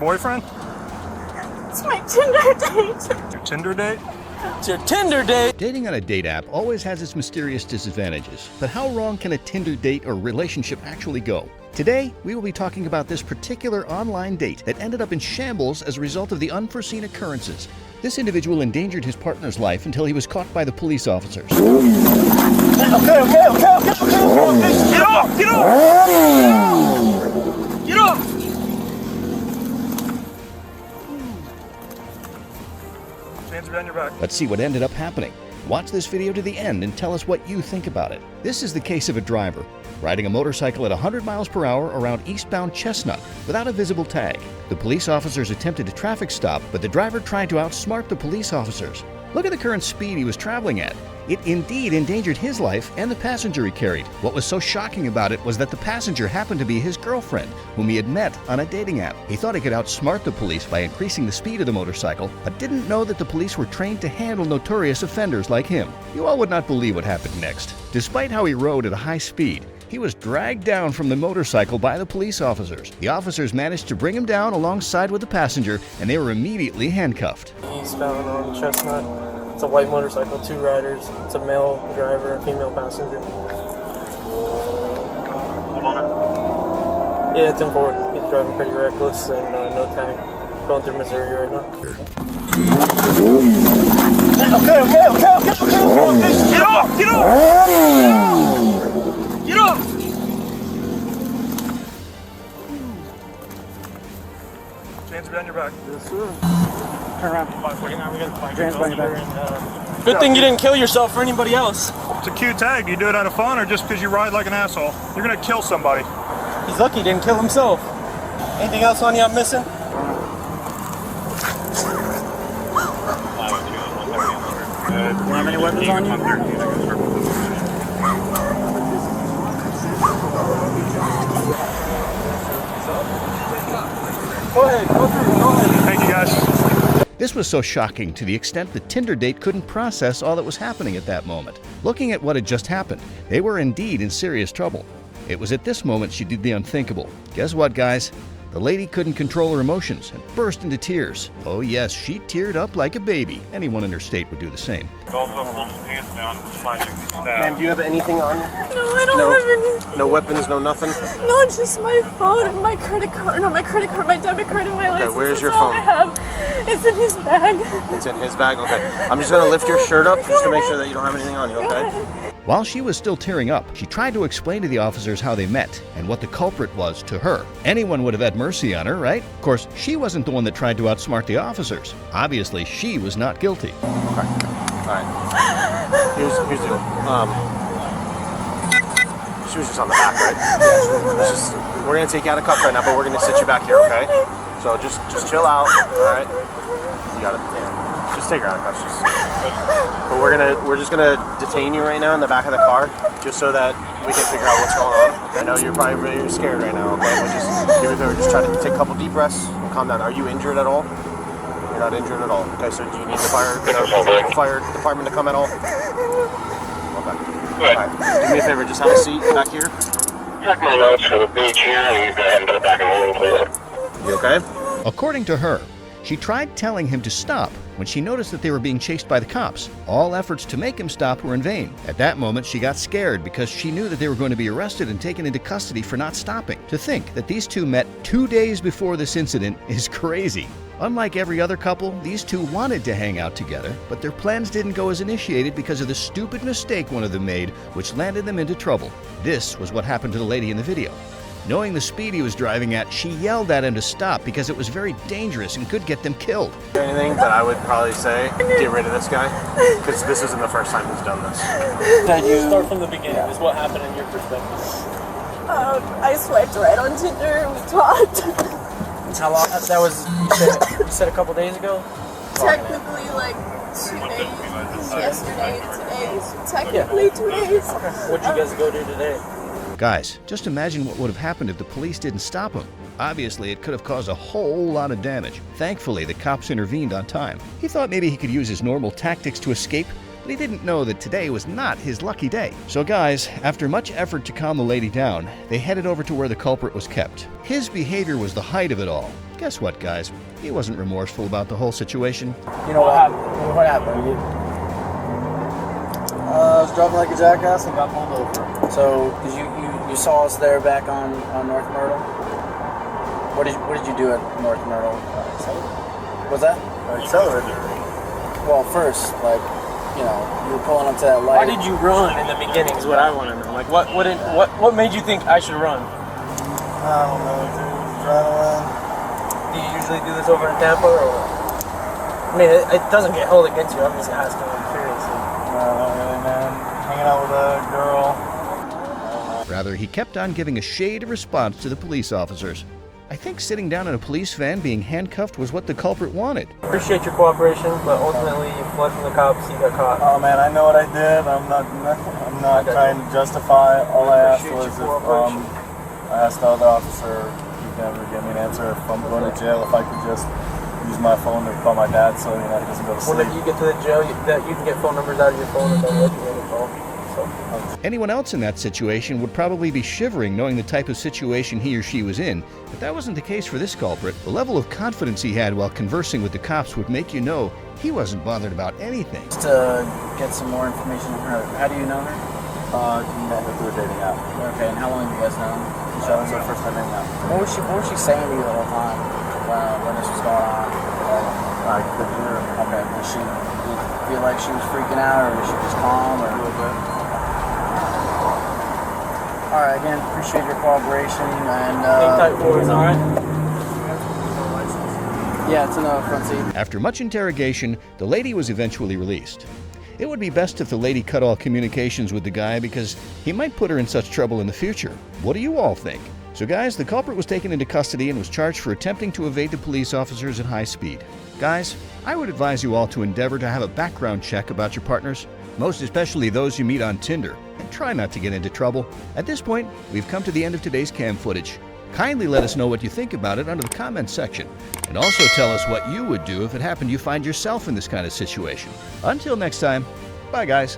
boyfriend? It's my Tinder date. Your Tinder date? It's your Tinder date. Dating on a date app always has its mysterious disadvantages, but how wrong can a Tinder date or relationship actually go? Today, we will be talking about this particular online date that ended up in shambles as a result of the unforeseen occurrences. This individual endangered his partner's life until he was caught by the police officers. Okay. Get off! Get off! Get off! Hands behind your back. Let's see what ended up happening. Watch this video to the end and tell us what you think about it. This is the case of a driver riding a motorcycle at 100 miles per hour around eastbound Chestnut without a visible tag. The police officers attempted a traffic stop, but the driver tried to outsmart the police officers. Look at the current speed he was traveling at. It indeed endangered his life and the passenger he carried. What was so shocking about it was that the passenger happened to be his girlfriend, whom he had met on a dating app. He thought he could outsmart the police by increasing the speed of the motorcycle, but didn't know that the police were trained to handle notorious offenders like him. You all would not believe what happened next. Despite how he rode at a high speed, he was dragged down from the motorcycle by the police officers. The officers managed to bring him down alongside with the passenger, and they were immediately handcuffed. Eastbound on Chestnut. It's a white motorcycle, 2 riders. It's a male driver, a female passenger. Yeah, it's in forward. He's driving pretty reckless and no tag. Going through Missouri right now. Okay. Get off! Get off! Get off! Hands behind your back. Yes, sir. Turn around. Hands behind your back. Good thing you didn't kill yourself for anybody else. It's a cute tag. Do you do it out of fun or just because you ride like an asshole? You're gonna kill somebody. He's lucky he didn't kill himself. Anything else on you I'm missing? Do you have any weapons on you? Go ahead. Go ahead. Thank you, guys. This was so shocking to the extent the Tinder date couldn't process all that was happening at that moment. Looking at what had just happened, they were indeed in serious trouble. It was at this moment she did the unthinkable. Guess what, guys? The lady couldn't control her emotions and burst into tears. Oh yes, she teared up like a baby. Anyone in her state would do the same. Ma'am, do you have anything on you? No, I don't have any. No weapons, no nothing? No, it's just my phone and my credit card. No, my credit card, my debit card, and my license. where's your That's all phone? I have. It's in his bag. It's in his bag? Okay. I'm just gonna lift your shirt up just to make sure that you don't have anything on you, okay? While she was still tearing up, she tried to explain to the officers how they met and what the culprit was to her. Anyone would have had mercy on her, right? Of course, she wasn't the one that tried to outsmart the officers. Obviously, she was not guilty. Alright. Here's the deal. She was just on the back, right? Yeah. We're gonna take you out of cuffs right now, but we're gonna sit you back here, okay? So just chill out, alright? You got it. Yeah. Just take her out of cuffs. But we're just gonna detain you right now in the back of the car, just so that we can figure out what's going on. I know you're probably really scared right now, okay? But just give it to her. Just try to take a couple deep breaths and calm down. Are you injured at all? You're not injured at all. Okay, so do you need the fire department to come at all? Okay. Alright. Do me a favor, just have a seat back here. Check my notes for the beach here, and go ahead and put it back in the room, please. You okay? According to her, she tried telling him to stop when she noticed that they were being chased by the cops. All efforts to make him stop were in vain. At that moment, she got scared because she knew that they were going to be arrested and taken into custody for not stopping. To think that these two met 2 days before this incident is crazy. Unlike every other couple, these two wanted to hang out together, but their plans didn't go as initiated because of the stupid mistake one of them made, which landed them into trouble. This was what happened to the lady in the video. Knowing the speed he was driving at, she yelled at him to stop because it was very dangerous and could get them killed. Anything, but I would probably say get rid of this guy, because this isn't the first time he's done this. Start from the beginning. Is what happened in your perspective? I swiped right on Tinder. We talked. How long? That was, you said a couple days ago? Technically, like 2 days. Yesterday and today. Technically 2 days. What'd you guys go do today? Guys, just imagine what would have happened if the police didn't stop him. Obviously, it could have caused a whole lot of damage. Thankfully, the cops intervened on time. He thought maybe he could use his normal tactics to escape, but he didn't know that today was not his lucky day. So guys, after much effort to calm the lady down, they headed over to where the culprit was kept. His behavior was the height of it all. Guess what, guys? He wasn't remorseful about the whole situation. You know what happened? What happened? I was driving like a jackass and got pulled over. So, cause you saw us there back on North Myrtle. What did you do at North Myrtle? What's that? Accelerated. Well, first, like, you know, you were pulling up to that Why light. did you run in the beginning is what I want to know. Like, what made you think I should run? I don't know, dude. Adrenaline. Do you usually do this over in Tampa, or what? I mean, it doesn't get held against you. I'm just asking. I'm curious. Not really, man. Hanging out with a girl. Rather, he kept on giving a shade of response to the police officers. I think sitting down in a police van being handcuffed was what the culprit wanted. Appreciate your cooperation, but ultimately you fled from the cops. You got caught. Oh man, I know what I did. I'm not trying to justify. All I asked was if I asked the other officer, he never gave me an answer. If I'm going to jail, if I could just use my phone to call my dad, so he doesn't go to sleep. Whenever you get to the jail, you can get phone numbers out of your phone and they'll let you in the call. Anyone else in that situation would probably be shivering knowing the type of situation he or she was in, but that wasn't the case for this culprit. The level of confidence he had while conversing with the cops would make you know he wasn't bothered about anything. Just to get some more information from her. How do you know her? Met her through a dating app. Okay, and how long have you guys known? That was our first time hanging out. What was she saying to you the whole time when this was going on? I couldn't hear her. Okay, did you feel like she was freaking out, or was she just calm, or a little bit? All right, again, appreciate your cooperation, and Hang tight, boys, all right? yeah, it's in the front seat. After much interrogation, the lady was eventually released. It would be best if the lady cut all communications with the guy because he might put her in such trouble in the future. What do you all think? So guys, the culprit was taken into custody and was charged for attempting to evade the police officers at high speed. Guys, I would advise you all to endeavor to have a background check about your partners, most especially those you meet on Tinder, and try not to get into trouble. At this point, we've come to the end of today's cam footage. Kindly let us know what you think about it under the comments section, and also tell us what you would do if it happened you find yourself in this kind of situation. Until next time, bye guys.